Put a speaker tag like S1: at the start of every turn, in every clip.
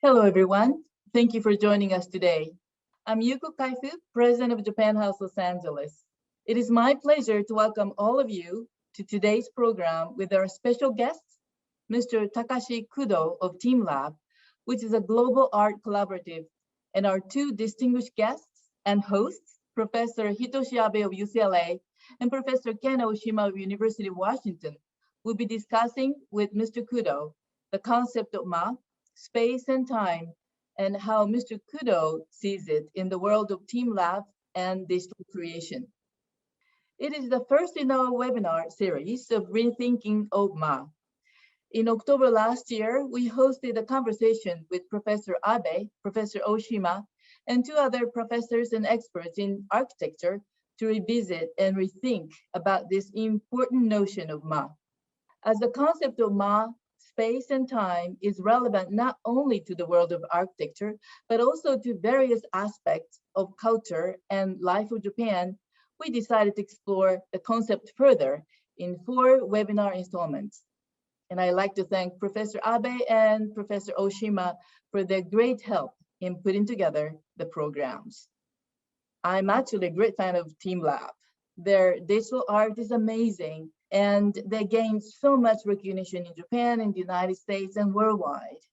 S1: Hello, everyone. Thank you for joining us today. I'm Yuko Kaifu, President of Japan House Los Angeles. It is my pleasure to welcome all of you to today's program with our special guests, Mr. Takashi Kudo of teamLab, which is a global art collaborative, and our two distinguished guests and hosts, Professor Hitoshi Abe of UCLA and Professor Ken Oshima of University of Washington, will be discussing with Mr. Kudo the concept of Ma, space and time, and how Mr. Kudo sees it in the world of teamLab and digital creation. It is the first in our webinar series of Rethinking of MA. In October last year, we hosted a conversation with Professor Abe, Professor Oshima, and two other professors and experts in architecture to revisit and rethink about this important notion of Ma. As the concept of Ma, space and time is relevant not only to the world of architecture, but also to various aspects of culture and life of Japan, we decided to explore the concept further in 4 webinar installments. And I'd like to thank Professor Abe and Professor Oshima for their great help in putting together the programs. I'm actually a great fan of teamLab. Their digital art is amazing, and they gained so much recognition in Japan, in the United States, and worldwide.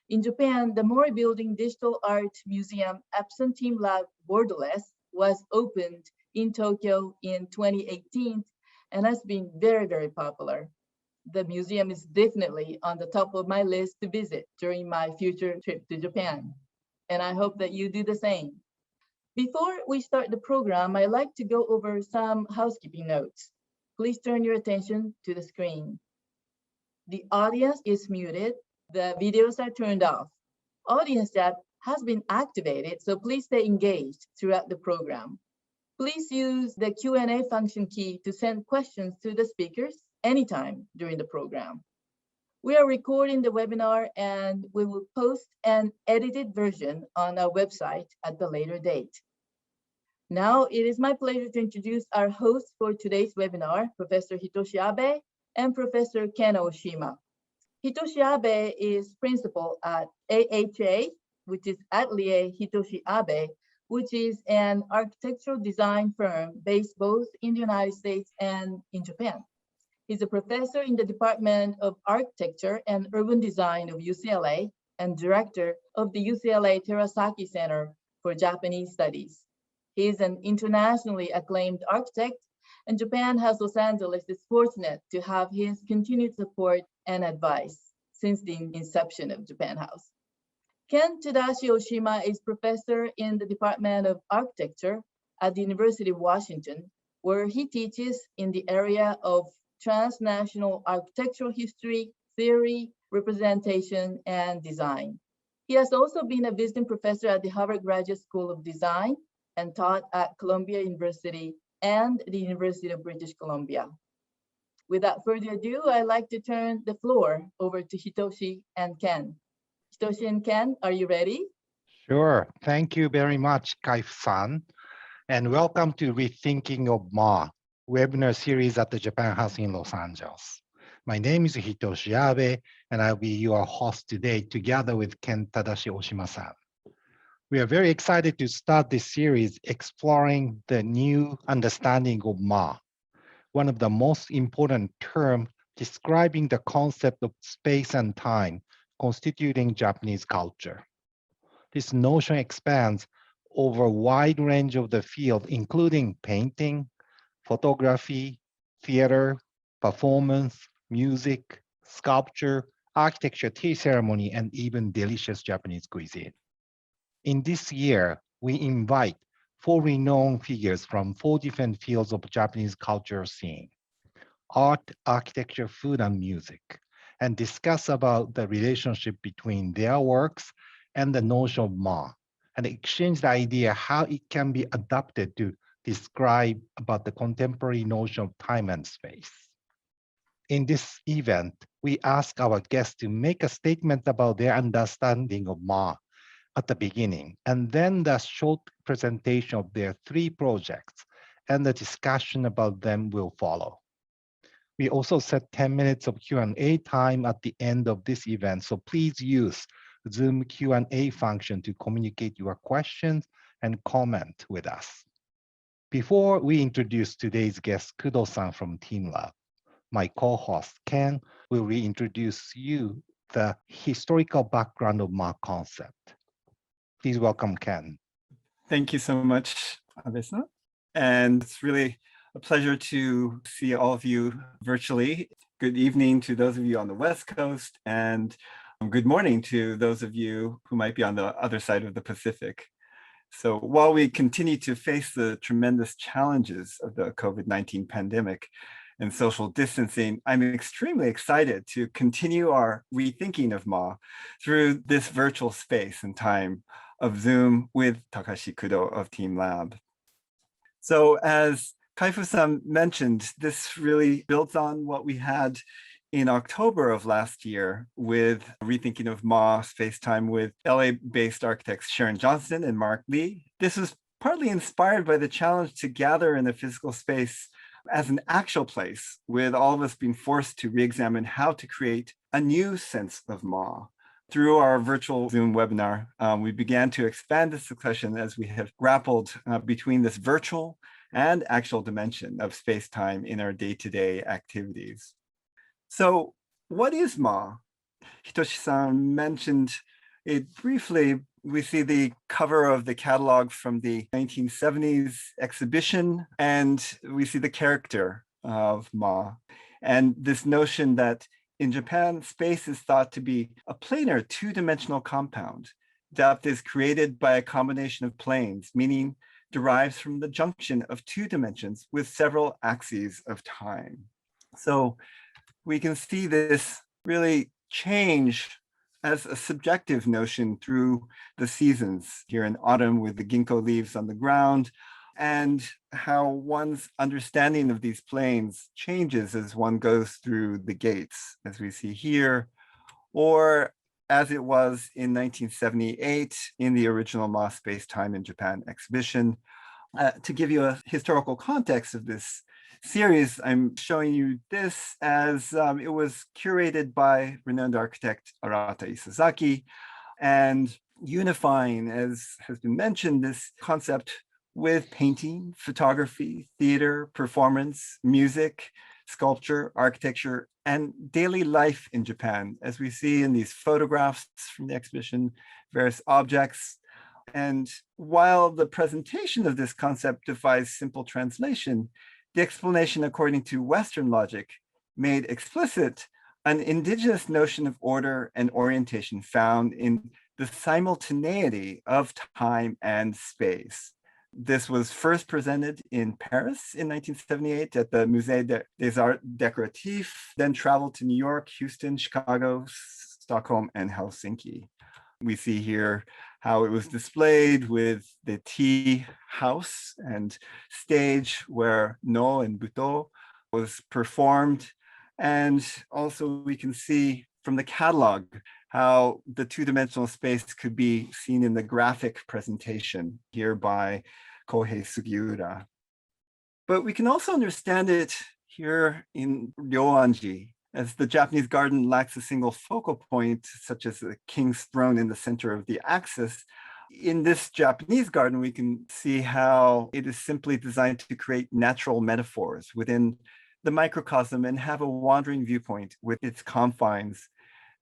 S1: In Japan, the Mori Building Digital Art Museum Epson teamLab Borderless was opened in Tokyo in 2018 and has been very, very popular. The museum is definitely on the top of my list to visit during my future trip to Japan, and I hope that you do the same. Before we start the program, I'd like to go over some housekeeping notes. Please turn your attention to the screen. The audience is muted. The videos are turned off. Audience chat has been activated, so please stay engaged throughout the program. Please use the Q&A function key to send questions to the speakers anytime during the program. We are recording the webinar and we will post an edited version on our website at the later date. Now, it is my pleasure to introduce our hosts for today's webinar, Professor Hitoshi Abe and Professor Ken Oshima. Hitoshi Abe is principal at AHA, which is Atelier Hitoshi Abe, which is an architectural design firm based both in the United States and in Japan. He's a professor in the Department of Architecture and Urban Design of UCLA and director of the UCLA Terasaki Center for Japanese Studies. He is an internationally acclaimed architect, and Japan House Los Angeles is fortunate to have his continued support and advice since the inception of Japan House. Ken Tadashi Oshima is professor in the Department of Architecture at the University of Washington, where he teaches in the area of transnational architectural history, theory, representation, and design. He has also been a visiting professor at the Harvard Graduate School of Design and taught at Columbia University and the University of British Columbia. Without further ado, I'd like to turn the floor over to Hitoshi and Ken. Hitoshi and Ken, are you ready?
S2: Sure. Thank you very much, Kai-san, and welcome to Rethinking of MA, webinar series at the Japan House in Los Angeles. My name is Hitoshi Abe, and I'll be your host today together with Ken Tadashi Oshima-san. We are very excited to start this series exploring the new understanding of Ma, one of the most important terms describing the concept of space and time constituting Japanese culture. This notion expands over a wide range of the field, including painting, photography, theater, performance, music, sculpture, architecture, tea ceremony, and even delicious Japanese cuisine. In this year, we invite 4 renowned figures from 4 different fields of Japanese cultural scene: art, architecture, food, and music, and discuss about the relationship between their works and the notion of Ma, and exchange the idea how it can be adapted to describe about the contemporary notion of time and space. In this event, we ask our guests to make a statement about their understanding of Ma at the beginning, and then the short presentation of their 3 projects, and the discussion about them will follow. We also set 10 minutes of Q&A time at the end of this event, so please use Zoom Q&A function to communicate your questions and comment with us. Before we introduce today's guest, Kudo-san from teamLab, my co-host Ken will reintroduce you the historical background of MA concept. Please welcome Ken.
S3: Thank you so much, Abe-san. And it's really a pleasure to see all of you virtually. Good evening to those of you on the West Coast, and good morning to those of you who might be on the other side of the Pacific. So while we continue to face the tremendous challenges of the COVID-19 pandemic and social distancing, I'm extremely excited to continue our rethinking of MA through this virtual space and time of Zoom with Takashi Kudo of teamLab. So as Kaifu-san mentioned, this really builds on what we had in October of last year with Rethinking of MA Space Time with LA-based architects Sharon Johnston and Mark Lee. This was partly inspired by the challenge to gather in a physical space as an actual place, with all of us being forced to re-examine how to create a new sense of MA. Through our virtual Zoom webinar, we began to expand this discussion as we have grappled between this virtual and actual dimension of space-time in our day-to-day activities. So what is MA? Hitoshi-san mentioned it briefly. We see the cover of the catalog from the 1970s exhibition, and we see the character of MA. And this notion that in Japan, space is thought to be a planar two-dimensional compound. Depth is created by a combination of planes, meaning derives from the junction of two dimensions with several axes of time. So we can see this really change as a subjective notion through the seasons here in autumn with the ginkgo leaves on the ground, and how one's understanding of these planes changes as one goes through the gates, as we see here, or as it was in 1978 in the original MA Space Time in Japan exhibition. To give you a historical context of this series, I'm showing you this as it was curated by renowned architect Arata Isozaki, and unifying, as has been mentioned, this concept with painting, photography, theater, performance, music, sculpture, architecture, and daily life in Japan, as we see in these photographs from the exhibition, various objects. And while the presentation of this concept defies simple translation, the explanation, according to Western logic, made explicit an indigenous notion of order and orientation found in the simultaneity of time and space. This was first presented in Paris in 1978 at the Musée des Arts Décoratifs, then traveled to New York, Houston, Chicago, Stockholm, and Helsinki. We see here how it was displayed with the tea house and stage where No and Buto was performed. And also we can see from the catalog how the two-dimensional space could be seen in the graphic presentation here by Kohei Sugiura. But we can also understand it here in Ryoanji, as the Japanese garden lacks a single focal point, such as the king's throne in the center of the axis. In this Japanese garden, we can see how it is simply designed to create natural metaphors within the microcosm and have a wandering viewpoint with its confines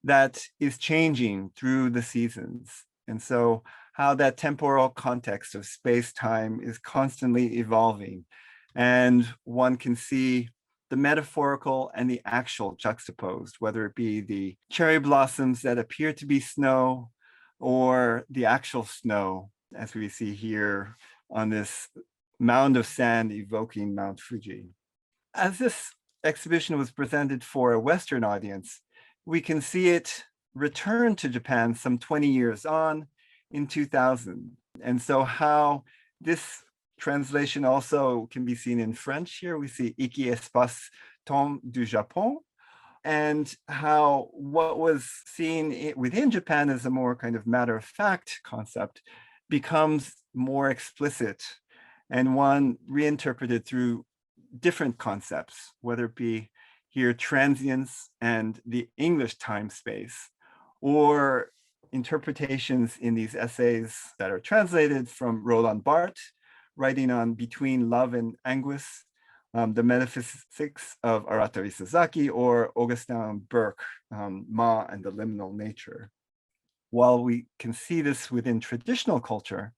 S3: that is changing through the seasons. And so how that temporal context of space-time is constantly evolving. And one can see the metaphorical and the actual juxtaposed, whether it be the cherry blossoms that appear to be snow or the actual snow, as we see here on this mound of sand evoking Mount Fuji. As this exhibition was presented for a Western audience, we can see it return to Japan some 20 years on in 2000. And so how this translation also can be seen in French. Here we see Iki Espace Temps du Japon, and how what was seen within Japan as a more kind of matter-of-fact concept becomes more explicit, and one reinterpreted through different concepts, whether it be here transience and the English time space, or interpretations in these essays that are translated from Roland Barthes, writing on Between Love and Anguish, the Metaphysics of Arata Isozaki, or Augustin Burke, Ma and the Liminal Nature. While we can see this within traditional culture,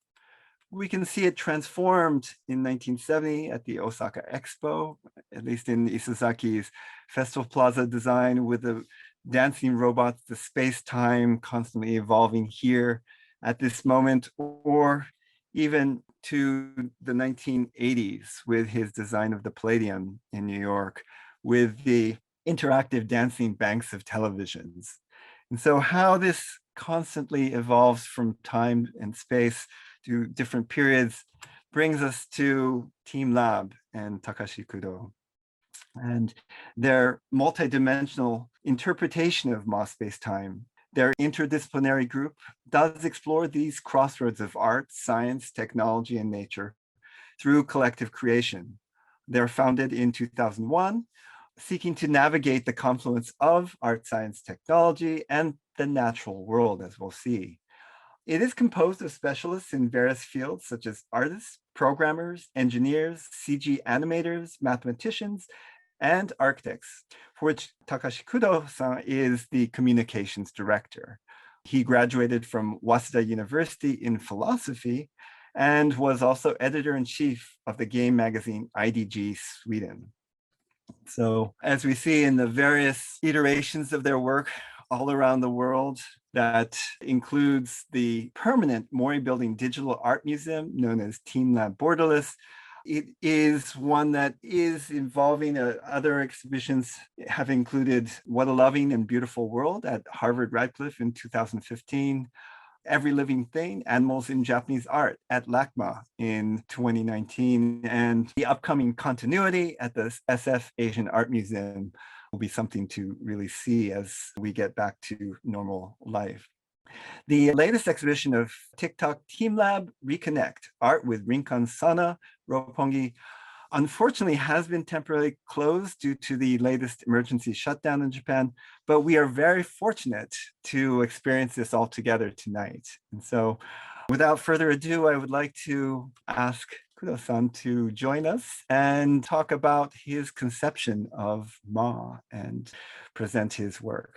S3: we can see it transformed in 1970 at the Osaka Expo, at least in Isozaki's Festival Plaza design with the dancing robots, the space-time constantly evolving here at this moment, or even to the 1980s with his design of the Palladium in New York, with the interactive dancing banks of televisions. And so how this constantly evolves from time and space to different periods brings us to teamLab and Takashi Kudo. And their multidimensional interpretation of Ma space-time. Their interdisciplinary group does explore these crossroads of art, science, technology, and nature through collective creation. They're founded in 2001, seeking to navigate the confluence of art, science, technology, and the natural world, as we'll see. It is composed of specialists in various fields, such as artists, programmers, engineers, CG animators, mathematicians, and architects, for which Takashi Kudo-san is the communications director. He graduated from Waseda University in philosophy and was also editor-in-chief of the game magazine IDG Sweden. So as we see in the various iterations of their work all around the world, that includes the permanent Mori Building Digital Art Museum known as teamLab Borderless. It is one that is involving other exhibitions have included What a Loving and Beautiful World at Harvard Radcliffe in 2015, Every Living Thing, Animals in Japanese Art at LACMA in 2019, and the upcoming Continuity at the SF Asian Art Museum will be something to really see as we get back to normal life. The latest exhibition of TikTok teamLab Reconnect, Art with Rinkan Sauna, Roppongi, unfortunately has been temporarily closed due to the latest emergency shutdown in Japan, but we are very fortunate to experience this all together tonight. And so without further ado, I would like to ask Kudo-san to join us and talk about his conception of Ma and present his work.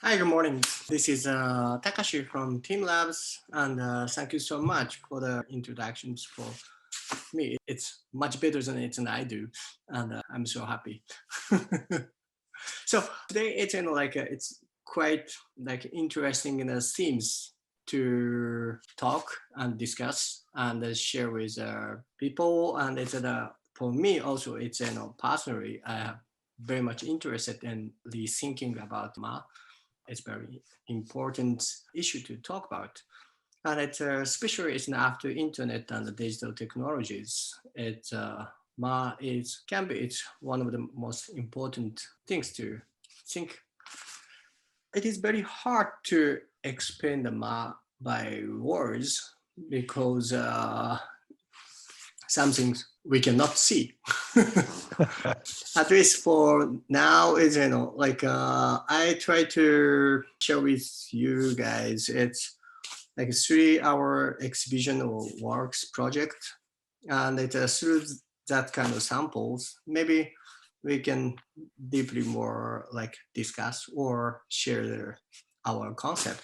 S4: Hi, good morning. This is Takashi from teamLabs, and thank you so much for the introductions. For me, it's much better than I do, and I'm so happy. So today it's it's quite interesting themes to talk and discuss and share with people, and it's for me also it's personally I am very much interested in the thinking about Ma. It's very important issue to talk about. And it's especially it's after internet and the digital technologies, it's Ma can be it's one of the most important things to think. It is very hard to explain the Ma by words because some things we cannot see. At least for now, is I try to share with you guys. It's like a 3-hour exhibition or works project, and it's through that kind of samples. Maybe we can deeply more discuss or share our concept.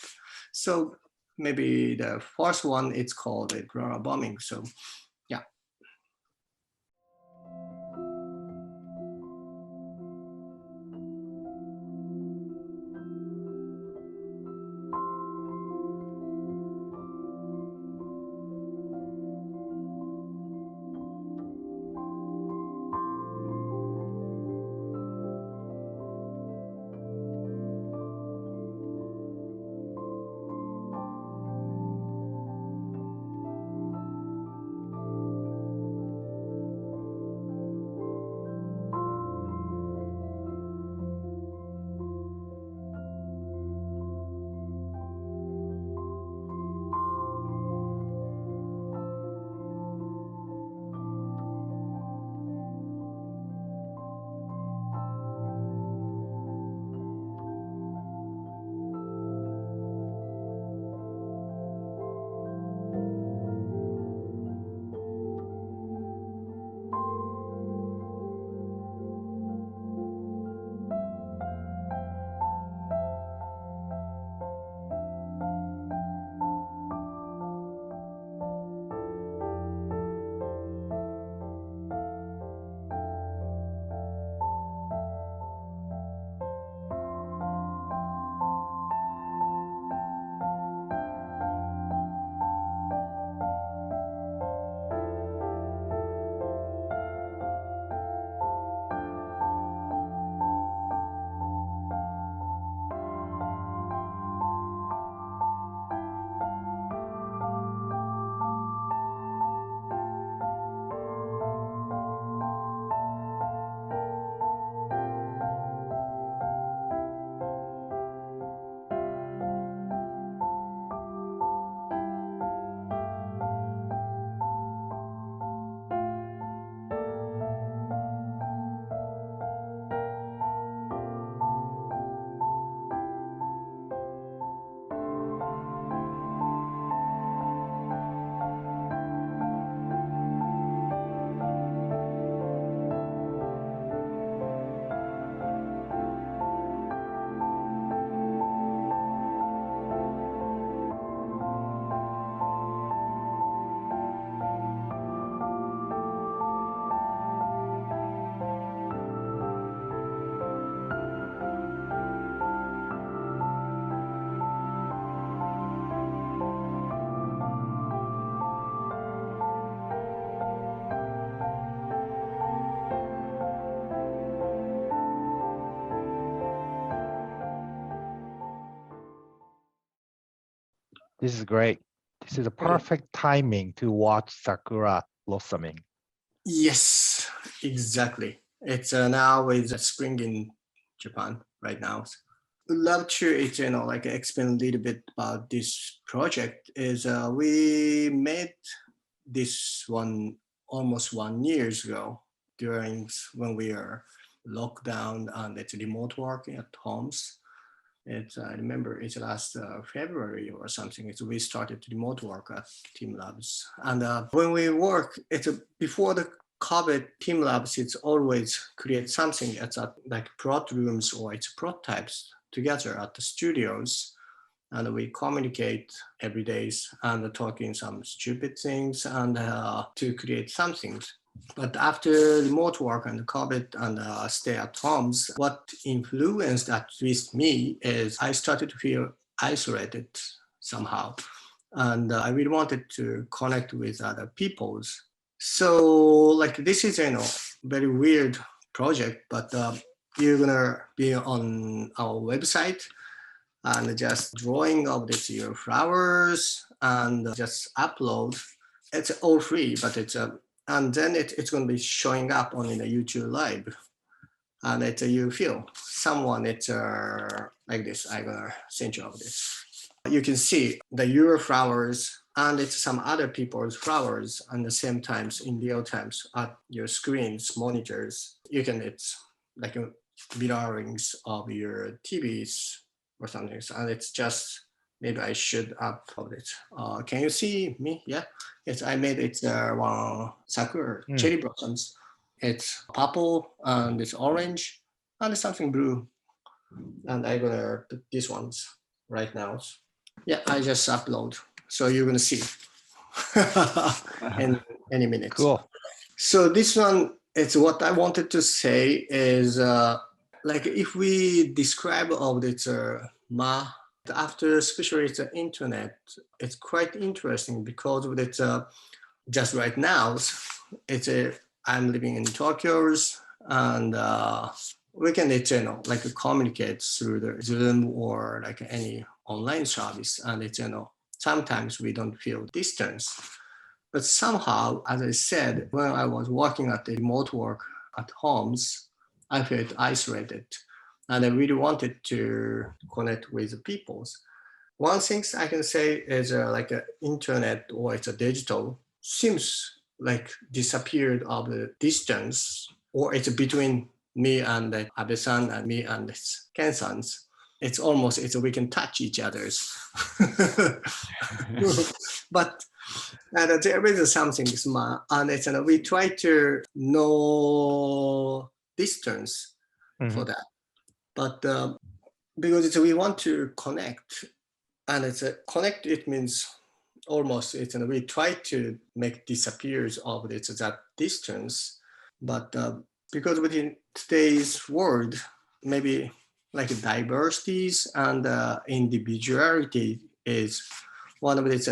S4: So maybe the first one it's called a Aurora bombing. So yeah.
S2: This is great. This is a perfect timing to watch sakura blossoming.
S4: Yes, exactly. It's now is spring in Japan right now. Would love to like explain a little bit about this project. Is we made this one almost 1 years ago during when we are locked down and it's remote working at homes. It's I remember it's last February or something. We started remote work at teamLabs, and when we work, it's before the COVID teamLabs. It's always create something. It's like prod rooms or it's prototypes together at the studios, and we communicate every day and talking some stupid things and to create something. But after remote work and COVID and stay at homes, what influenced at least me is I started to feel isolated somehow. And I really wanted to connect with other peoples. So like this is, very weird project, but you're gonna be on our website and just drawing of this your flowers and just upload. It's all free, but it's and then it's going to be showing up on in the YouTube Live, and it's you feel someone it's like this. I'm gonna send you of this. You can see the your flowers and it's some other people's flowers at the same times in real times at your screens, monitors. You can it's like a mirrorings of your TVs or something. And it's just maybe I should upload it. Can you see me? Yeah. Yes, I made it one sakura cherry blossoms. It's purple and it's orange and something blue. And I'm gonna put these ones right now. Yeah, I just upload. So you're gonna see in any minute.
S2: Cool.
S4: So this one, it's what I wanted to say is like if we describe all this Ma after especially the internet, it's quite interesting because it's just right now it's I'm living in Tokyo and we can like communicate through the Zoom or like any online service, and it's sometimes we don't feel distance. But somehow, as I said, when I was working at the remote work at homes, I felt isolated and I really wanted to connect with the peoples. One thing I can say is like internet or it's a digital seems like disappeared of the distance or it's between me and Abe-san and me and Ken-san's. It's almost, we can touch each other's. But and there is something small, and it's we try to know distance for that. But because we want to connect, and it's connect. It means almost we try to make disappears of that distance. But because within today's world, maybe like diversities and individuality is one of its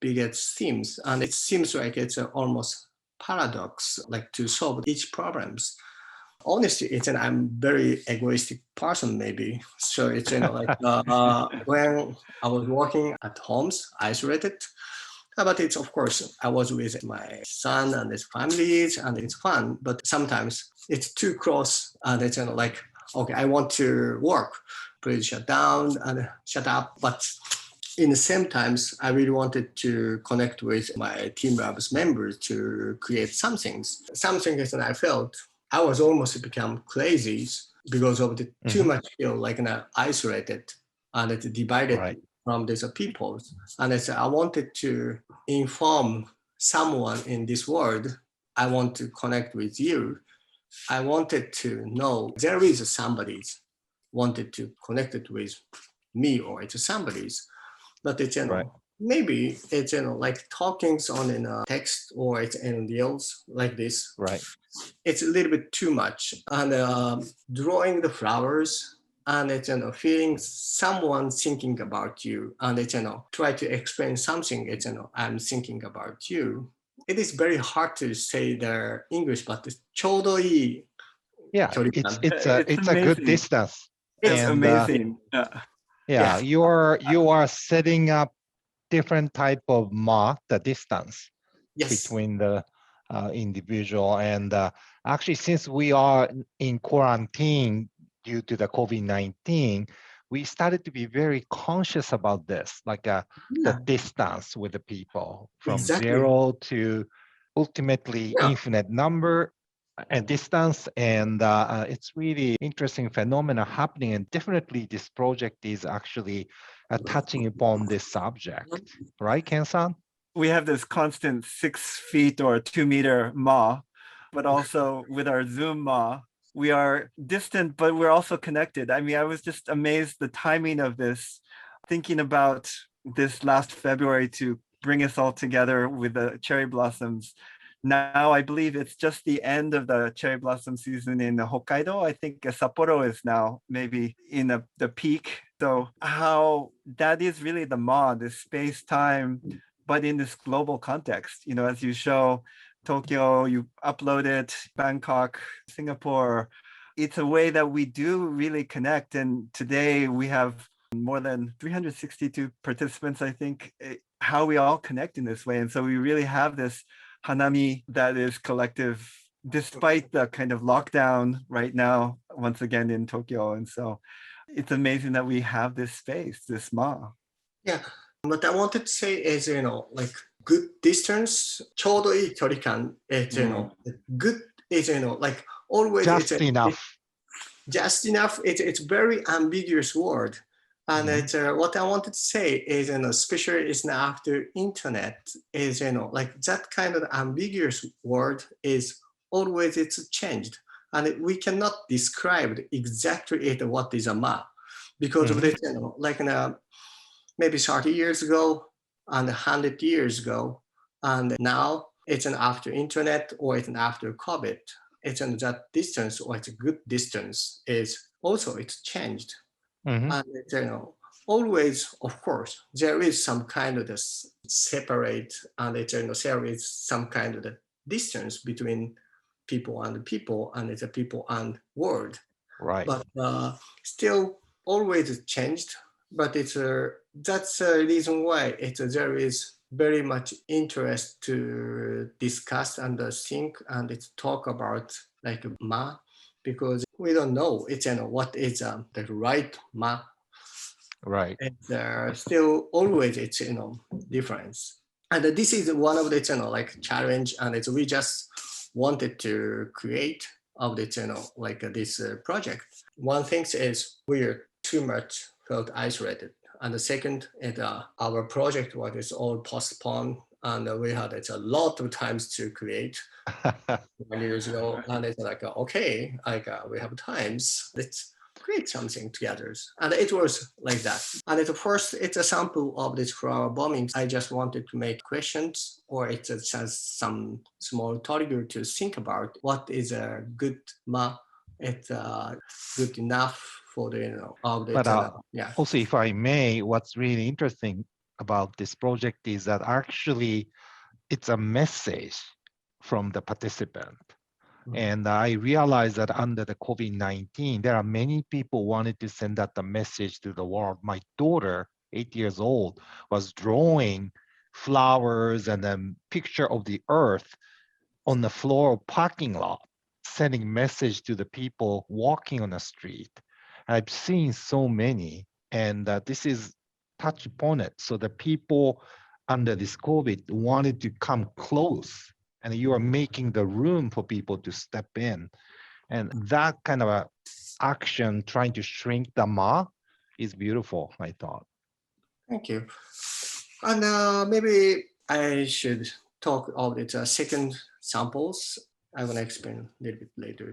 S4: biggest themes, and it seems like it's almost paradox, like to solve each problems. Honestly, I'm very egoistic person maybe. So it's like when I was working at homes, isolated. But it's of course I was with my son and his families, and it's fun. But sometimes it's too close, and it's like okay, I want to work, please shut down and shut up. But in the same times, I really wanted to connect with my teamLabs members to create something that I felt I was almost become crazy because of the too much feel like isolated and it's divided from these people. And I wanted to inform someone in this world. I want to connect with you. I wanted to know there is somebody wanted to connect it with me or it's somebody's. But it's maybe it's like talkings on in a text or it's in reels like this.
S2: Right.
S4: It's a little bit too much. And drawing the flowers and it's feeling someone thinking about you and it's try to explain something. It's I'm thinking about you. It is very hard to say the English, but it's ちょうどいい.
S2: Yeah, it's a good distance.
S3: It's amazing.
S2: Yeah, you are setting up different type of ma, the distance
S4: Yes.
S2: between the individual. And actually, since we are in quarantine due to the COVID-19, we started to be very conscious about this, like the
S4: Yeah,
S2: distance with the people from
S4: exactly.
S2: 0 to ultimately
S4: Yeah.
S2: infinite number and distance. And it's really interesting phenomena happening. And definitely this project is actually touching upon this subject, right, Ken-san?
S3: We have this constant 6 feet or 2 meter ma, but also with our Zoom ma, we are distant, but we're also connected. I mean, I was just amazed the timing of this, thinking about this last February to bring us all together with the cherry blossoms. Now, I believe it's just the end of the cherry blossom season in Hokkaido. I think Sapporo is now maybe in the peak. So how that is really the ma, this space-time, but in this global context, you know, as you show Tokyo, you upload it, Bangkok, Singapore, it's a way that we do really connect. And today we have more than 362 participants, I think, how we all connect in this way. And so we really have this hanami that is collective, despite the kind of lockdown right now, once again in Tokyo. And so it's amazing that we have this space, this ma.
S4: Yeah. What I wanted to say is, like good distance, ちょうどいい距離感, it's, good is, like always
S2: Just enough.
S4: Just enough. It's very ambiguous word. And it's, what I wanted to say is, especially is after internet is, like that kind of ambiguous word is always it's changed. And we cannot describe exactly what is a ma because of this, like maybe 30 years ago and 100 years ago. And now it's an after internet or it's an after COVID. It's an that distance or it's a good distance is also it's changed. And it's, always, of course, there is some kind of this separate and it's, there is some kind of the distance between people and it's a people and world.
S2: Right.
S4: But still always changed. But it's that's a reason why there is very much interest to discuss and think and talk about like ma, because we don't know it's what is the right ma.
S2: Right.
S4: It's still always it's difference. And this is one of the like challenge, and it's we just wanted to create of the like this project. One thing is we're too much felt isolated, and the second is our project was all postponed, and we had a lot of times to create 1 years ago, and it's like okay, like we have times, let's create something together, and it was like that. And at first, it's a sample of this flower bombing. I just wanted to make questions, or it's just some small trigger to think about what is a good ma. It's good enough for the of the
S2: But
S4: yeah.
S2: also, if I may, what's really interesting about this project is that actually it's a message from the participant. And I realized that under the COVID-19, there are many people wanted to send out the message to the world. My daughter, 8 years old, was drawing flowers and a picture of the earth on the floor of parking lot, sending message to the people walking on the street. I've seen so many, and this is touch upon it. So the people under this COVID wanted to come close, and you are making the room for people to step in. And that kind of a action trying to shrink the ma is beautiful, I thought.
S4: Thank you. And maybe I should talk about the second samples. I'm gonna explain a little bit later.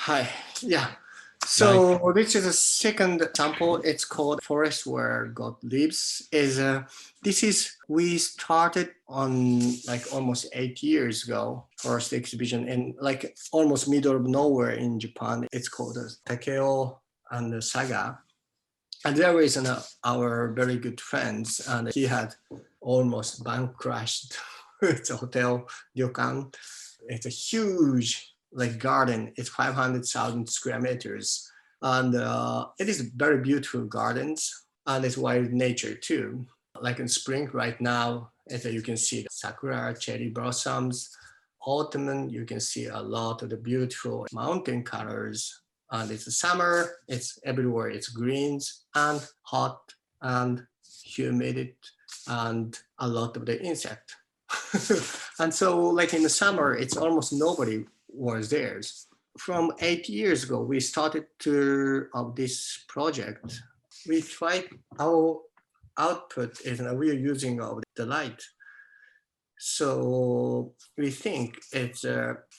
S4: Hi. Yeah. So this is a second example. It's called Forest Where God Lives. We started on like almost 8 years ago, first exhibition in like almost middle of nowhere in Japan. It's called Takeo and Saga. And there is our very good friends, and he had almost bank crashed. It's a hotel, ryokan. It's a huge like garden. It's 500,000 square meters, and it is very beautiful gardens, and it's wild nature too. Like in spring right now, you can see the sakura, cherry blossoms. Autumn, you can see a lot of the beautiful mountain colors. And it's summer, it's everywhere. It's greens and hot and humid and a lot of the insect. And so like in the summer, it's almost nobody was there. From 8 years ago, we started of this project. We tried our output is we're using of the light. So we think it's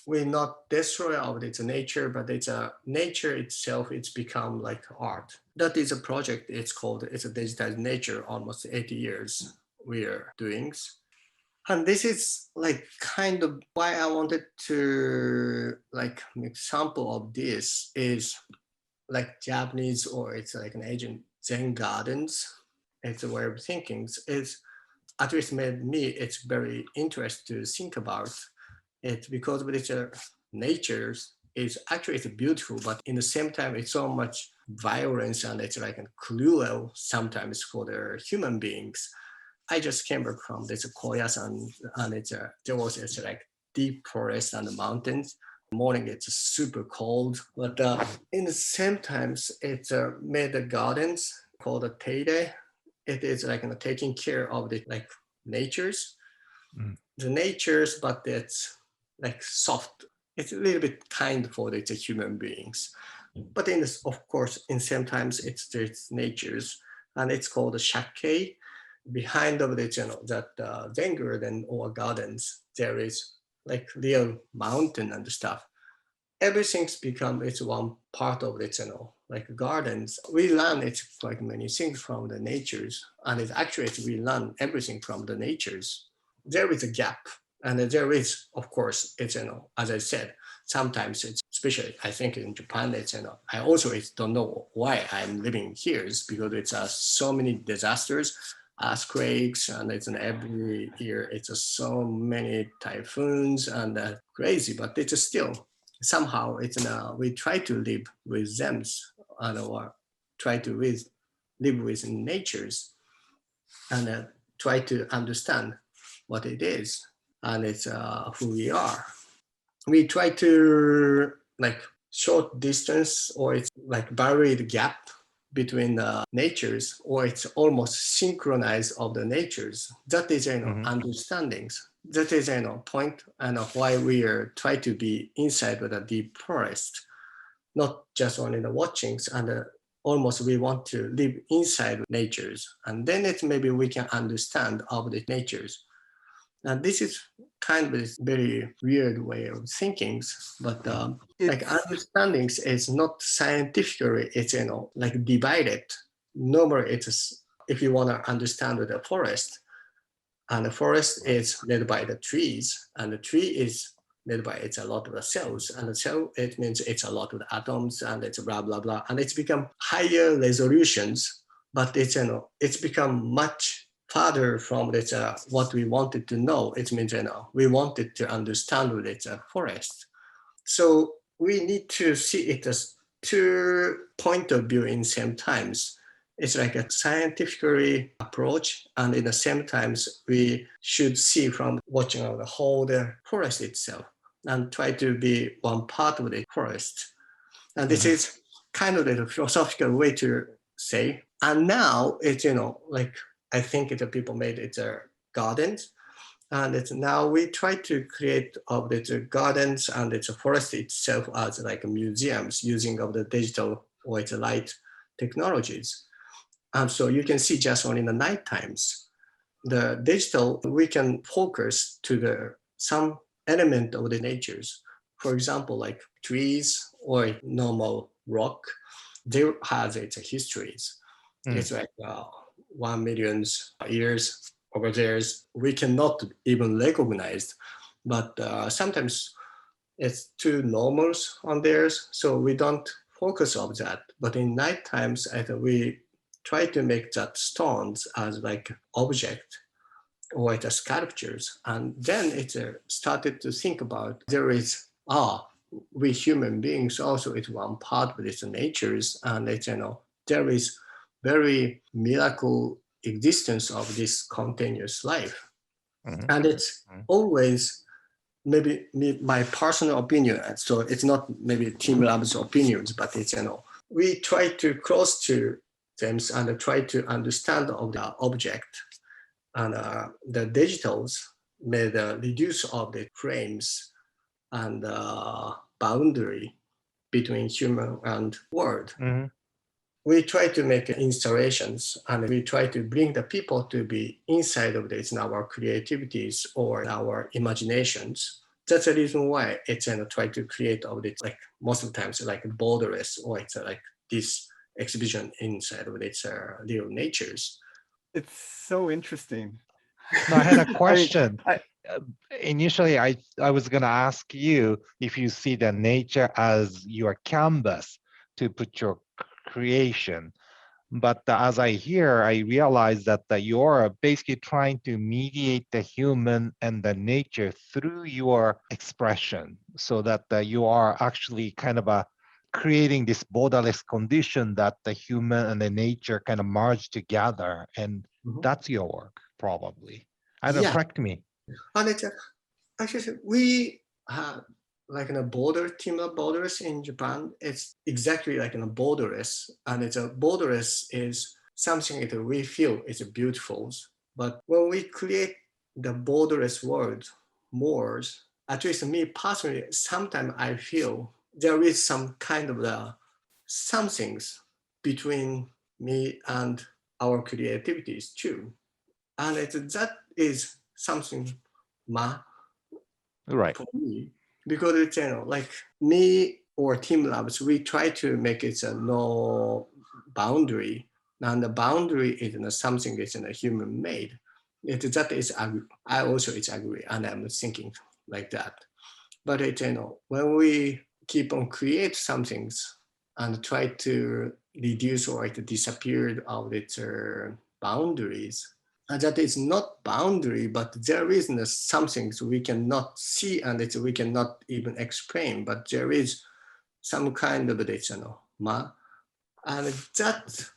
S4: we not destroy of its nature, but it's a nature itself. It's become like art. That is a project. It's a digital nature. Almost 80 years we are doing. And this is like kind of why I wanted to like an example of this is like Japanese or it's like an Asian Zen gardens. It's a way of thinking. It's at least made me, it's very interesting to think about it because it's nature is actually it's beautiful, but in the same time, it's so much violence and it's like cruel sometimes for the human beings. I just came back from this Koyasan and there was like deep forest and the mountains. In the morning it's super cold, but in the same times it's made the gardens called a teide. It is like taking care of the like natures, the natures, but it's like soft. It's a little bit kind for the human beings. But in this, of course, in same times it's natures, and it's called a shake. Behind of the that Zen garden or gardens, there is like real mountain and stuff. Everything's become it's one part of it, like gardens. We learn it's like many things from the natures, and it's actually we learn everything from the natures. There is a gap, and there is, of course, it's as I said, sometimes it's especially I think in Japan, it's I also don't know why I'm living here is because it's so many disasters, earthquakes, and it's every year it's so many typhoons and crazy, but it's still somehow it's we try to live with them or try to live with natures and try to understand what it is and it's who we are. We try to like short distance or it's like buried gap between the natures or it's almost synchronized of the natures. That is understandings. That is point and why we are try to be inside with a deep forest, not just only the watchings and almost we want to live inside natures and then it maybe we can understand of the natures. And this is kind of a very weird way of thinking, but like understandings is not scientifically, it's like divided. Normally, it's if you want to understand the forest, and the forest is led by the trees, and the tree is led by it's a lot of the cells, and the cell it means it's a lot of the atoms, and it's blah blah blah, and it's become higher resolutions, but it's it's become much farther from what we wanted to know. It means we wanted to understand with it's a forest. So we need to see it as two point of view in same times. It's like a scientifically approach, and in the same times we should see from watching the whole the forest itself and try to be one part of the forest. And this is kind of the philosophical way to say. And now it's like I think the people made it gardens, and it's now we try to create of the gardens and it's a forest itself as like museums using of the digital or it's light technologies. And so you can see just only in the night times, the digital we can focus to the some element of the natures. For example, like trees or normal rock, there has its histories. It's like 1 million years over there. We cannot even recognize, but sometimes it's too normal on theirs, so we don't focus on that. But in night times, I think we try to make that stones as like object or the sculptures, and then it started to think about there is we human beings also it's one part of its natures, and it's there is very miracle existence of this continuous life, and it's always maybe my personal opinion. So it's not maybe teamLab's opinions, but it's we try to close to them and try to understand of the object, and the digitals may reduce of the frames and boundary between human and world. We try to make installations, and we try to bring the people to be inside of this in our creativities or our imaginations. That's the reason why it's try to create of this, like most of the times like borderless, or it's like this exhibition inside of its real natures.
S3: It's so interesting.
S2: No, I had a question. Initially, I was going to ask you if you see the nature as your canvas to put your creation. But as I hear, I realize that you're basically trying to mediate the human and the nature through your expression, so that you are actually kind of creating this borderless condition that the human and the nature kind of merge together. And that's your work, probably. I don't know, correct me.
S4: And it's actually, we have like in a border, teamLab borders in Japan. It's exactly like in a borderless, and it's a borderless is something that we feel is beautiful. But when we create the borderless world more, at least me personally, sometimes I feel there is some kind of some things between me and our creativities too. And that is something
S2: right
S4: for me, because it's like me or teamLabs, we try to make it no boundary, and the boundary is something that's human made. That is I also agree, and I'm thinking like that. But it's when we keep on create some things and try to reduce or disappear of its boundaries, that is not boundary, but there is some things we cannot see, and we cannot even explain, but there is some kind of this, ma, and that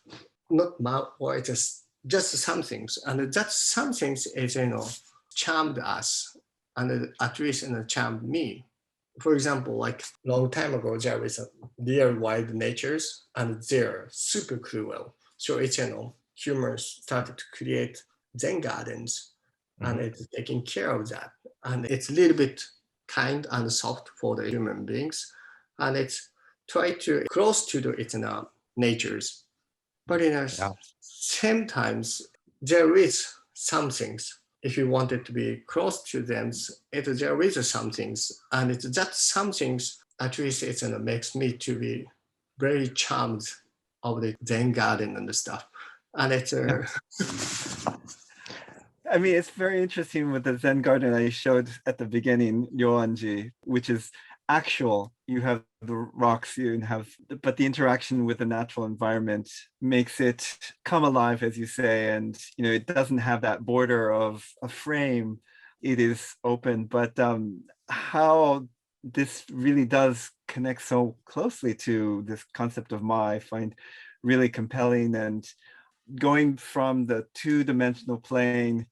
S4: not ma, or it's just some things, and that some things is charmed us, and at least charmed me. For example, like long time ago, there is real wild natures, and they're super cruel. So it's humans started to create Zen gardens, and it's taking care of that. And it's a little bit kind and soft for the human beings, and it's try to close to its natures. But in the same times, there is some things. If you wanted to be close to them, there is some things, and it's that some things at least makes me to be very charmed of the Zen garden and the stuff. And it's
S3: I mean, it's very interesting with the Zen garden I showed at the beginning, Ryoanji, which is actual. You have the rocks, but the interaction with the natural environment makes it come alive, as you say, and it doesn't have that border of a frame. It is open, but how this really does connect so closely to this concept of Ma, I find really compelling. And going from the two-dimensional plane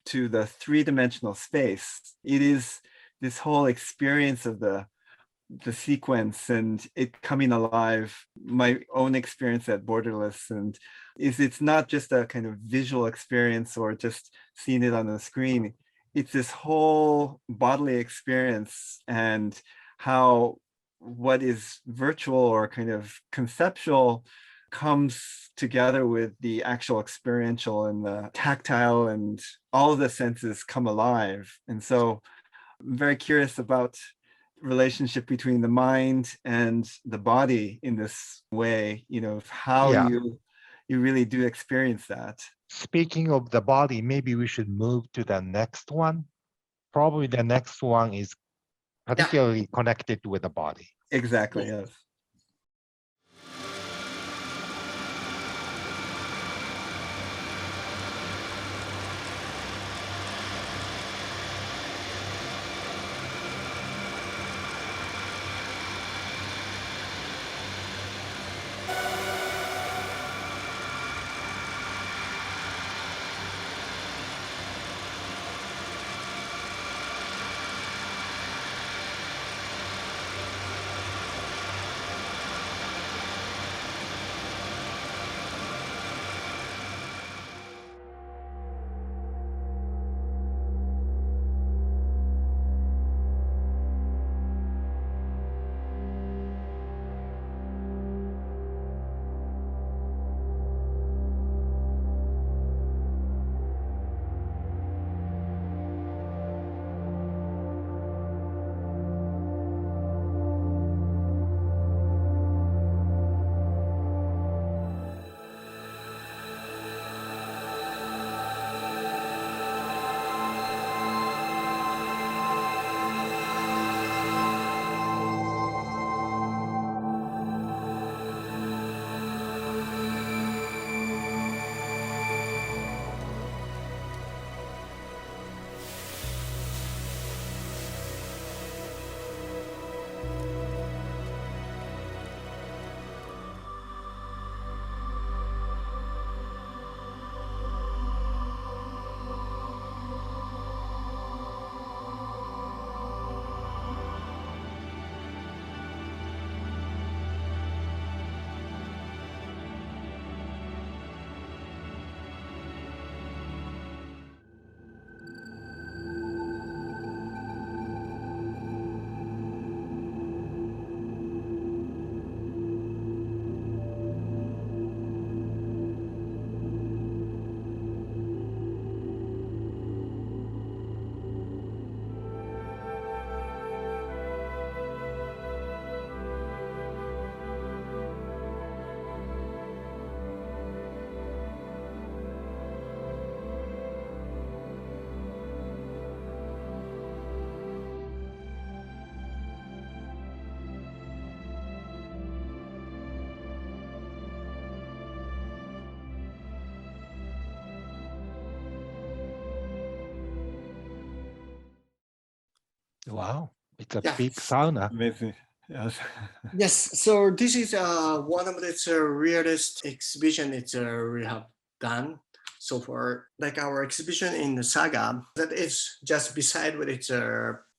S3: to the three-dimensional space, it is this whole experience of the sequence and it coming alive. My own experience at Borderless and it's not just a kind of visual experience or just seeing it on the screen. It's this whole bodily experience, and how what is virtual or kind of conceptual comes together with the actual experiential and the tactile, and all of the senses come alive. And so I'm very curious about relationship between the mind and the body in this way, how
S2: Yeah.
S3: you really do experience that.
S2: Speaking of the body, maybe we should move to the next one. Probably the next one is particularly connected with the body.
S3: Exactly, yes.
S2: Wow, it's a
S4: Yeah.
S2: big sauna.
S3: Amazing. Yes.
S4: Yes, so this is one of the rarest exhibition we have done so far. Like our exhibition in the Saga, that is just beside with its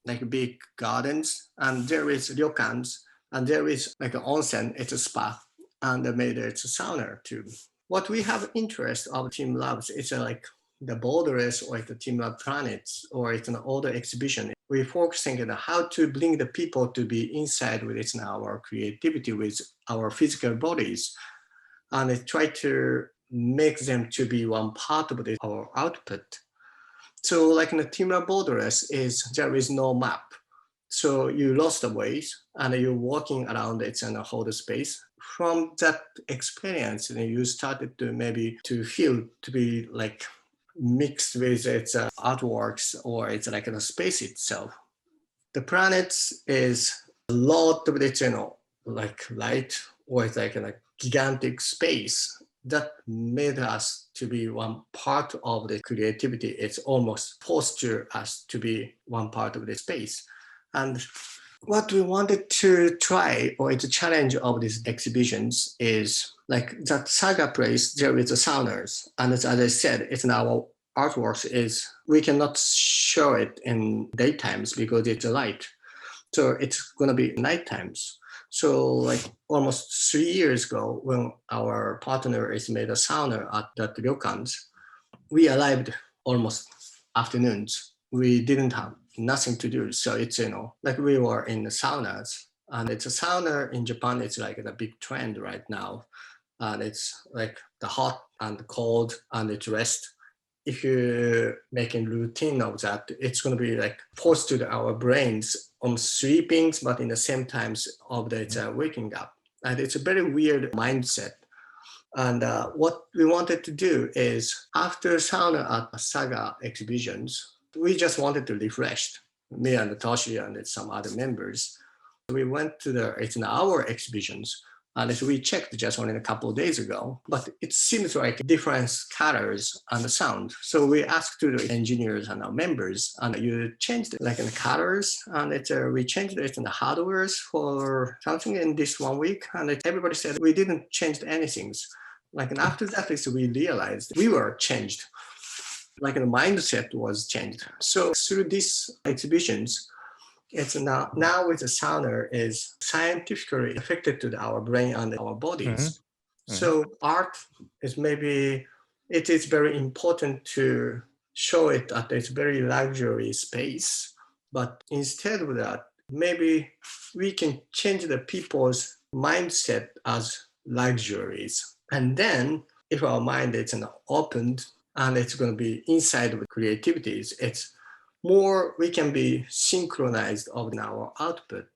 S4: like big gardens, and there is ryokans, and there is like an onsen, it's a spa, and maybe it's a sauna too. What we have interest of Team Labs is like the borderless or the Team Lab planets, or it's an older exhibition. We're focusing on how to bring the people to be inside with our creativity, with our physical bodies, and try to make them to be one part of our output. So like in the Team Lab borderless is there is no map. So you lost the ways and you're walking around it and hold the space. From that experience, you started to maybe to feel to be like mixed with its artworks, or it's like the space itself. The planets is a lot of its, like light, or it's like a gigantic space that made us to be one part of the creativity. It's almost forced us to be one part of the space. And what we wanted to try, or the challenge of these exhibitions, is like that Saga place, there is a saunas. And as I said, it's in our artworks is we cannot show it in daytimes because it's light. So it's going to be night times. So like almost 3 years ago, when our partner is made a sauna at that ryokans, we arrived almost afternoons. We didn't have nothing to do. So it's, like we were in the saunas, and it's a sauna in Japan. It's like a big trend right now. And it's like the hot and the cold and it's rest if you're making routine of that, it's going to be like forced to our brains on sleeping, but in the same times of the waking up. And it's a very weird mindset. And what we wanted to do is after Sauna at Saga exhibitions, we just wanted to refresh, me and Toshi and some other members. We went to it's an hour exhibitions, and as we checked just only a couple of days ago, but it seems like different colors and the sound. So we asked to the engineers and our members, and you changed it like in the colors, and we changed it in the hardwares for something in this 1 week, and everybody said we didn't change anything. Like, and after that, we realized we were changed. Like the mindset was changed. So through these exhibitions, it's now with the sauna is scientifically affected to our brain and our bodies. So art is it is very important to show it at its very luxury space. But instead of that, maybe we can change the people's mindset as luxuries. And then if our mind is opened and it's going to be inside of creativities, it's more we can be synchronized of our output.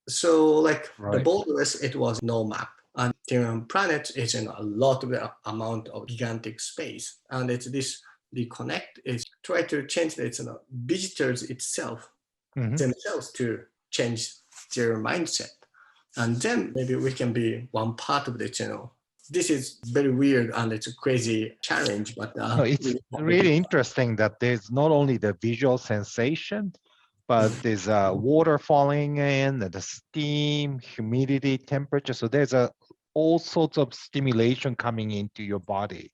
S4: So like the borderless, it was no map. And the planet is in a lot of amount of gigantic space. And it's this reconnect is try to change its visitors itself, themselves to change their mindset. And then maybe we can be one part of the channel. This is very weird and it's a crazy challenge, but
S2: no, it's really interesting that there's not only the visual sensation, but there's water falling in, the steam, humidity, temperature. So there's all sorts of stimulation coming into your body.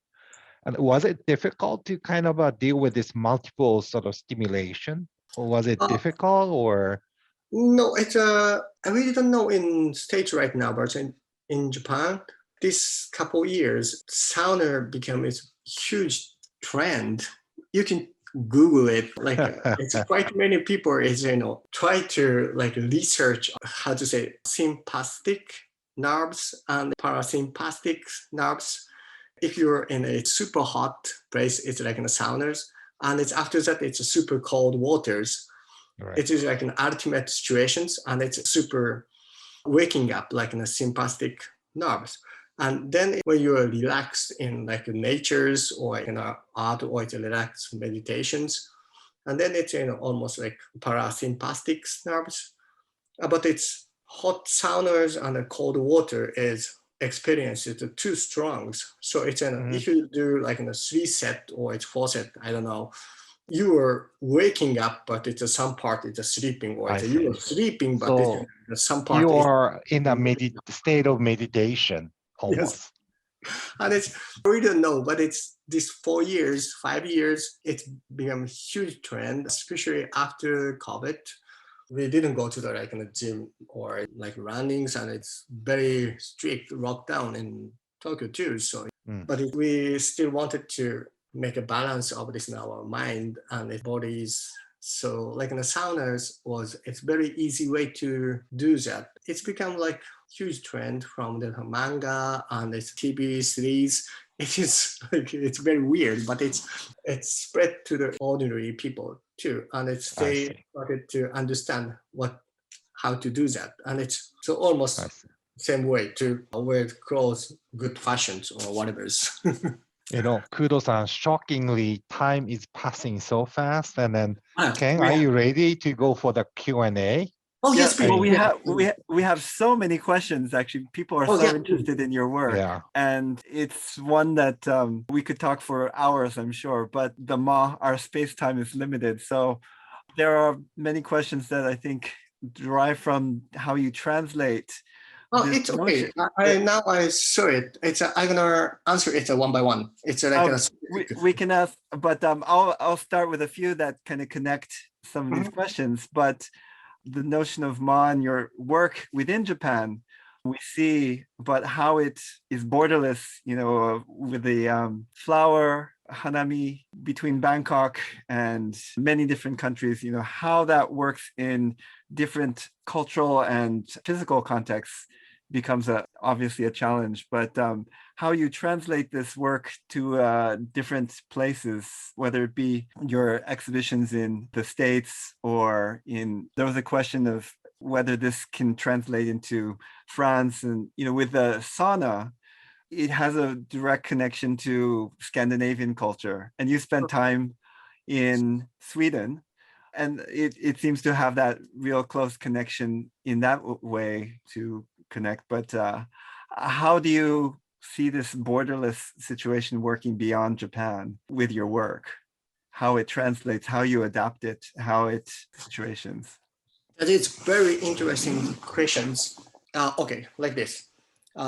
S2: And was it difficult to kind of deal with this multiple sort of stimulation? Or was it difficult or?
S4: No, I really don't know in States right now, but in Japan, this couple years, sauna became a huge trend. You can Google it. Like it's quite many people try to like research how to say sympathetic nerves and parasympathetic nerves. If you're in a super hot place, it's like in the saunas, and it's after that it's a super cold waters. Right. It is like an ultimate situations, and it's super waking up like in a sympathetic nerves. And then when you are relaxed in like natures or in art or it's relaxed meditations, and then it's almost like parasympathetic nerves. But it's hot saunas and the cold water is experience is too strong. So it's if you do like in a 3 set or it's 4 set, I don't know, you are waking up, but it's some part it's sleeping, or you are sleeping, but so it's some part
S2: you are in a state of meditation almost.
S4: Yes. And we don't know, but it's this 4 years, 5 years, it's become a huge trend, especially after COVID. We didn't go to the gym or like runnings, and it's very strict lockdown in Tokyo too. So, but we still wanted to make a balance of this in our mind and the bodies. So like in the saunas it's very easy way to do that. It's become like huge trend from the manga and the TV series. It is like, it's very weird, but it's spread to the ordinary people too. And they started to understand how to do that. And it's so almost same way to wear clothes, good fashions or whatever.
S2: Kudo-san, shockingly, time is passing so fast. And then, Ken, are you ready to go for the Q&A?
S4: Oh, yes, please.
S3: Well, we have so many questions, actually. People are interested in your work.
S2: Yeah.
S3: And it's one that we could talk for hours, I'm sure. But our space-time is limited. So there are many questions that I think derive from how you translate.
S4: Oh, it's okay. Now I saw it. I'm gonna answer it one by one. It's like
S3: we can ask, but I'll start with a few that kind of connect some of these questions. But the notion of Ma and your work within Japan, we see, but how it is borderless, with the flower hanami between Bangkok and many different countries, how that works in different cultural and physical contexts becomes obviously a challenge. But how you translate this work to different places, whether it be your exhibitions in the States or there was a question of whether this can translate into France. And, with the Sauna, it has a direct connection to Scandinavian culture. And you spent time in Sweden, and it seems to have that real close connection in that way to connect. But how do you see this borderless situation working beyond Japan with your work? How it translates, how you adapt it, how it situations?
S4: That is very interesting questions. Okay, like this.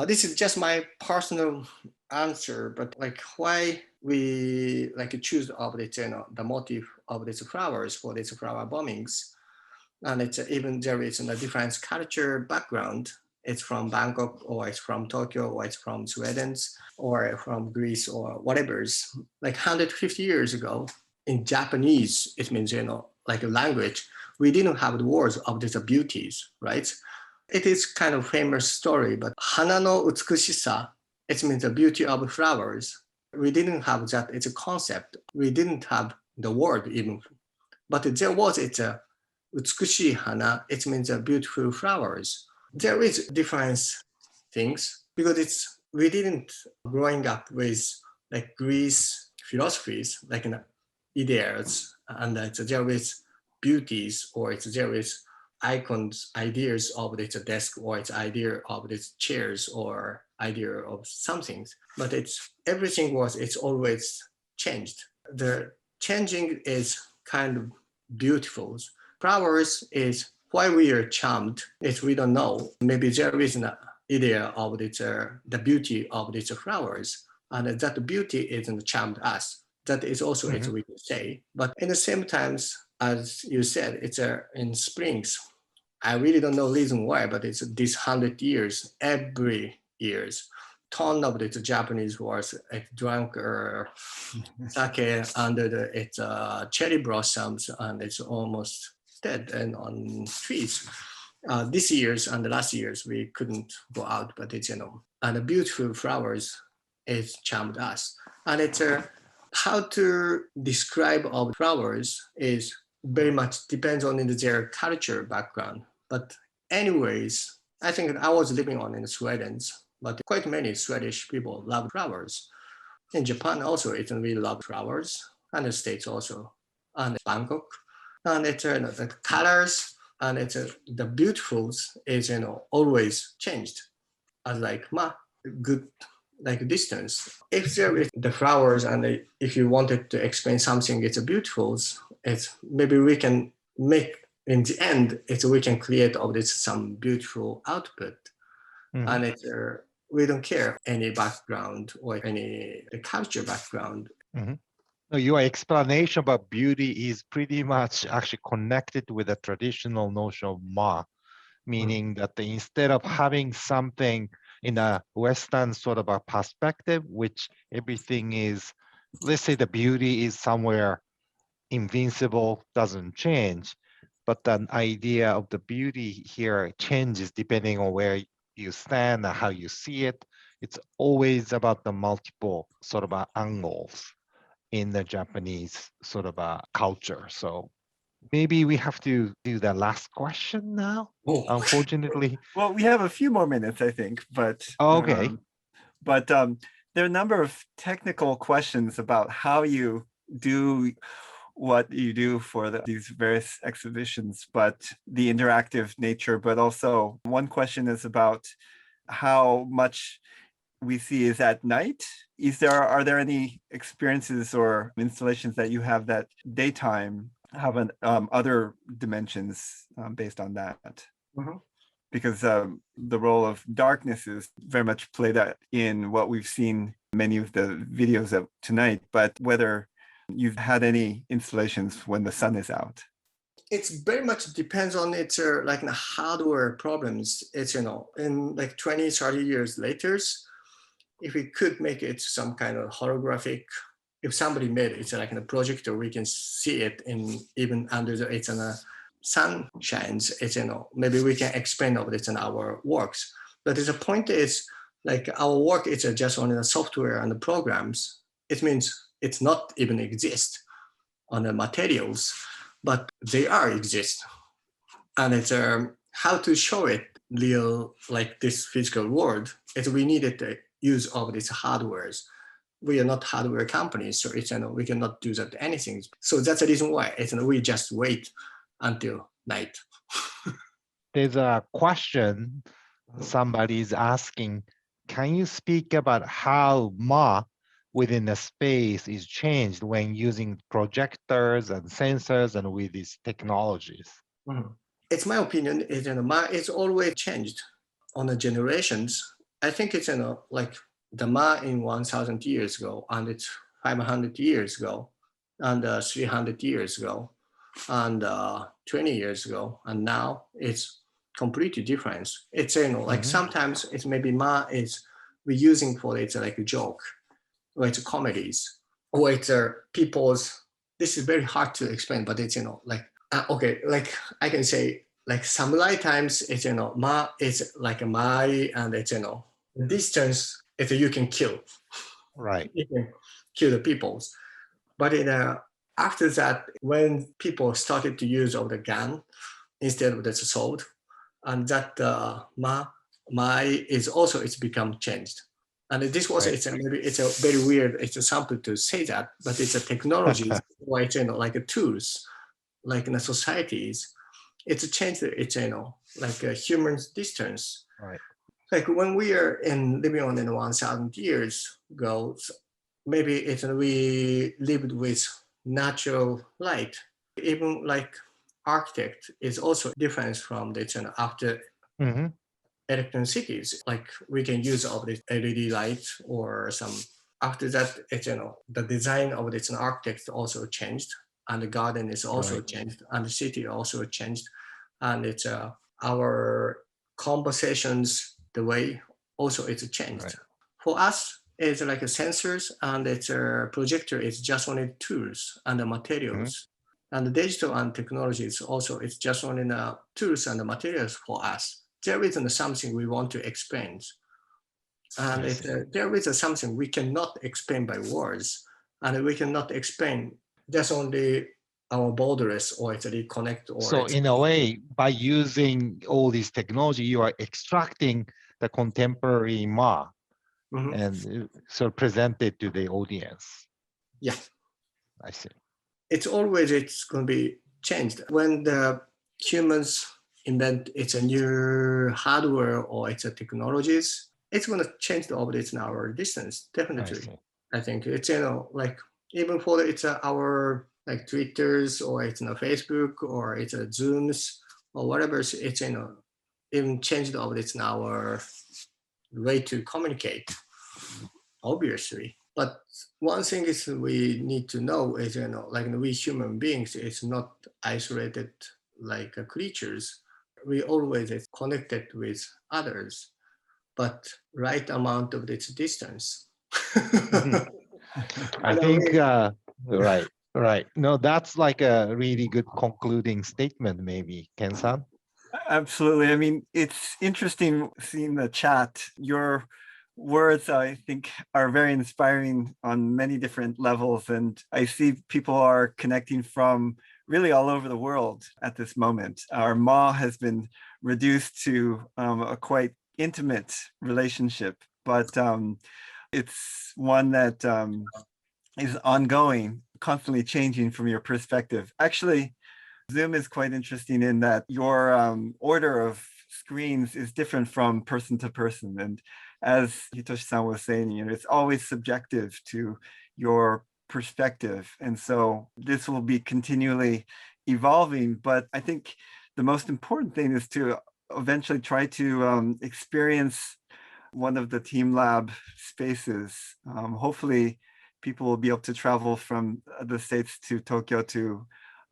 S4: This is just my personal answer, but like why we choose of this, the motif of these flowers for these flower bombings, and it's even there is a different culture background. It's from Bangkok, or it's from Tokyo, or it's from Sweden, or from Greece, or whatever's. Like 150 years ago, in Japanese, it means like a language, we didn't have the words of these beauties, right? It is kind of famous story, but hana no utsukushisa, it means the beauty of flowers. We didn't have that, it's a concept. We didn't have the word even, but there was, it's a utsukushi hana, it means the beautiful flowers. There is different things because we didn't growing up with like Greece philosophies, like ideas, and there is beauties, or there is icons, ideas of this desk, or it's idea of this chairs, or idea of something. But it's always changed. The changing is kind of beautiful. Flowers is why we are charmed. Is we don't know. Maybe there is an idea of this, the beauty of these flowers, and that beauty isn't charmed us. That is also it's we can say. But in the same times, as you said, it's in springs. I really don't know reason why, but it's this 100 years, every years, ton of the Japanese was drunk sake under its cherry blossoms, and it's almost dead and on trees. This year's and the last years we couldn't go out, but it's and the beautiful flowers is charmed us, and it's how to describe all flowers is very much depends on their culture background. But anyways, I think I was living in Sweden, but quite many Swedish people love flowers. In Japan also, it really love flowers, and the States also, and Bangkok. And it's the colors, and it's the beautifuls is always changed as good like distance. If there is the flowers, and if you wanted to explain something, it's a beautifuls. It's maybe we can make in the end. We can create of this some beautiful output, and it's we don't care any background or any the culture background.
S2: No, your explanation about beauty is pretty much actually connected with the traditional notion of ma, meaning that instead of having something in a Western sort of a perspective, which everything is, let's say the beauty is somewhere invincible, doesn't change, but the idea of the beauty here changes depending on where you stand and how you see it. It's always about the multiple sort of angles in the Japanese sort of a culture. So maybe we have to do the last question now, unfortunately.
S3: Well, we have a few more minutes, I think, but
S2: okay.
S3: There are a number of technical questions about how you do what you do for these various exhibitions, but the interactive nature. But also one question is about how much we see is at night. Are there any experiences or installations that you have that daytime have other dimensions based on that? Because the role of darkness is very much played out in what we've seen many of the videos of tonight, but whether you've had any installations when the sun is out.
S4: It's very much depends on its like the hardware problems. It's in like 20, 30 years later, if we could make it some kind of holographic, if somebody made it, it's like in a projector, we can see it in even under it's in a sun shines. It's maybe we can explain of it in our works. But the point is, like our work is just on the software and the programs. It means it's not even exist on the materials, but they are exist. And it's how to show it real, like this physical world, is we needed the use of these hardwares. We are not hardware companies, so it's, we cannot do that anything. So that's the reason why it's, we just wait until night.
S2: There's a question somebody's asking, can you speak about how Ma within the space is changed when using projectors and sensors and with these technologies?
S4: It's my opinion, is Ma is always changed on the generations. I think it's like the Ma in 1,000 years ago, and it's 500 years ago, and 300 years ago, and 20 years ago, and now it's completely different. It's like sometimes it's maybe Ma is we're using for it's like a joke, or it's comedies, or it's people's. This is very hard to explain, but it's like okay, like I can say like samurai times it's Ma is like a mai, and it's the distance it's you can kill,
S2: right?
S4: You can kill the peoples, but after that, when people started to use of the gun instead of the sword, and that my is also it's become changed. And this was it's maybe it's a very weird it's a sample to say that, but it's a technology or it's like a tools like in the societies, it's a change. It's like a human's distance.
S2: Right.
S4: Like when we are in living on in 1,000 years ago, maybe it's we lived with natural light. Even like architect is also different from the after electron cities. Like we can use of this LED light or some. After that, it's the design of this architect also changed, and the garden is also changed, and the city also changed, and it's our conversations the way also it's changed.
S2: Right.
S4: For us, it's like a sensors and it's a projector. It's just only tools and the materials, and the digital and technologies also. It's just only the tools and the materials for us. There isn't something we want to explain. And there is something we cannot explain by words, and we cannot explain just only our borders or it's a connect. Or
S2: so in a way, by using all this technology, you are extracting the contemporary Ma and so present it to the audience.
S4: Yeah,
S2: I see.
S4: it's going to be changed when the humans invent it's a new hardware or it's a technologies. It's going to change the orbits in our distance, definitely. I think it's like even for it's our like Twitters or it's Facebook or it's Zooms or whatever. It's even change the orbits in our way to communicate, obviously. But one thing is we need to know is like we human beings, it's not isolated like creatures. We always is connected with others, but right amount of this distance.
S2: I think right. No, that's like a really good concluding statement, maybe, Ken-san.
S3: Absolutely. I mean, it's interesting seeing the chat. Your words, I think, are very inspiring on many different levels. And I see people are connecting from really all over the world at this moment. Our Ma has been reduced to a quite intimate relationship, but it's one that is ongoing, constantly changing from your perspective. Actually, Zoom is quite interesting in that your order of screens is different from person to person. And as Hitoshi-san was saying, it's always subjective to your perspective. And so this will be continually evolving. But I think the most important thing is to eventually try to experience one of the teamLab spaces. Hopefully, people will be able to travel from the States to Tokyo to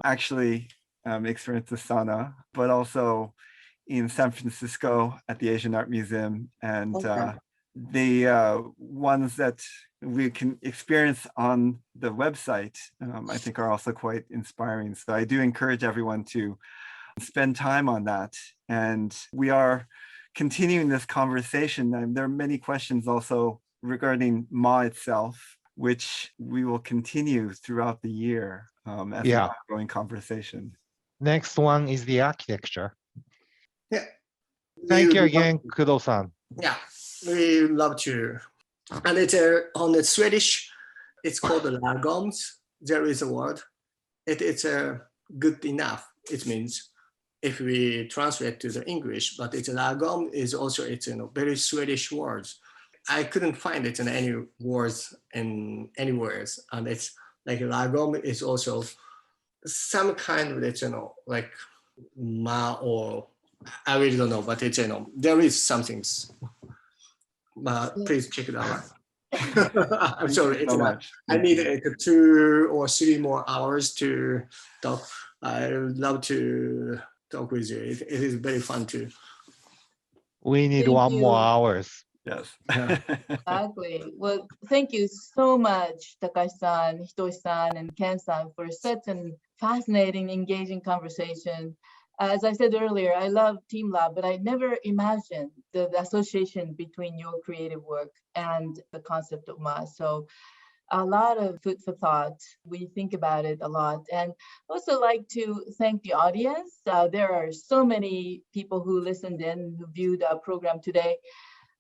S3: actually experience the sauna, but also in San Francisco at the Asian Art Museum, and the ones that we can experience on the website, I think are also quite inspiring. So I do encourage everyone to spend time on that. And we are continuing this conversation. There are many questions also regarding Ma itself, which we will continue throughout the year as an ongoing conversation.
S2: Next one is the architecture.
S4: Yeah.
S2: Thank you again, Kudo-san.
S4: Yeah, we love to. And it's on the Swedish, it's called the lagom. There is a word. It's good enough. It means if we translate to the English, but it's lagom is also it's very Swedish words. I couldn't find it in any words in anywhere, and it's like lagom is also some kind of it's like ma or I really don't know, but it's there is some things. But please check it out. I'm sorry.
S3: So much.
S4: I need 2 or 3 more hours to talk. I would love to talk with you. It is very fun too.
S2: We need
S1: Thank
S2: one
S1: you.
S2: more hours.
S3: Yes.
S1: Exactly. Well, thank you so much, Takashi-san, Hitoshi-san, and Ken-san for such a fascinating, engaging conversation. As I said earlier, I love teamLab, but I never imagined the association between your creative work and the concept of Ma. So a lot of food for thought. We think about it a lot. And also like to thank the audience. There are so many people who listened in, who viewed our program today.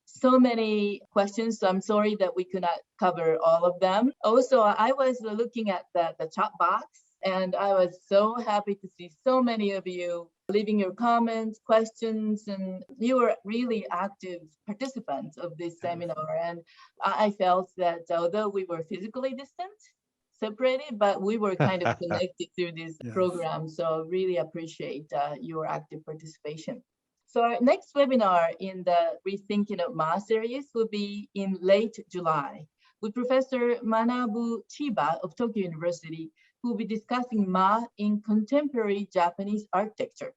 S1: So many questions, so I'm sorry that we could not cover all of them. Also, I was looking at the chat box, and I was so happy to see so many of you leaving your comments, questions, and you were really active participants of this seminar. And I felt that although we were physically distant, separated, but we were kind of connected through this program. So really appreciate your active participation. So our next webinar in the Rethinking of Ma series will be in late July with Professor Manabu Chiba of Tokyo University, who will be discussing Ma in contemporary Japanese architecture.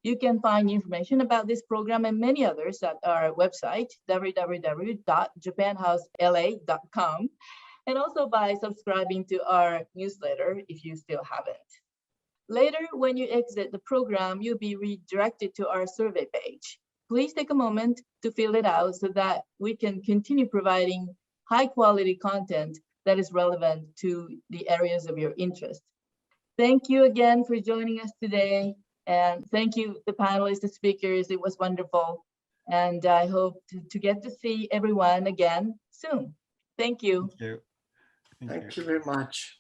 S1: You can find information about this program and many others at our website, www.japanhousela.com, and also by subscribing to our newsletter if you still haven't. Later, when you exit the program, you'll be redirected to our survey page. Please take a moment to fill it out so that we can continue providing high quality content that is relevant to the areas of your interest. Thank you again for joining us today. And thank you, the panelists, the speakers. It was wonderful. And I hope to get to see everyone again soon. Thank you.
S3: Thank you.
S4: Thank you very much.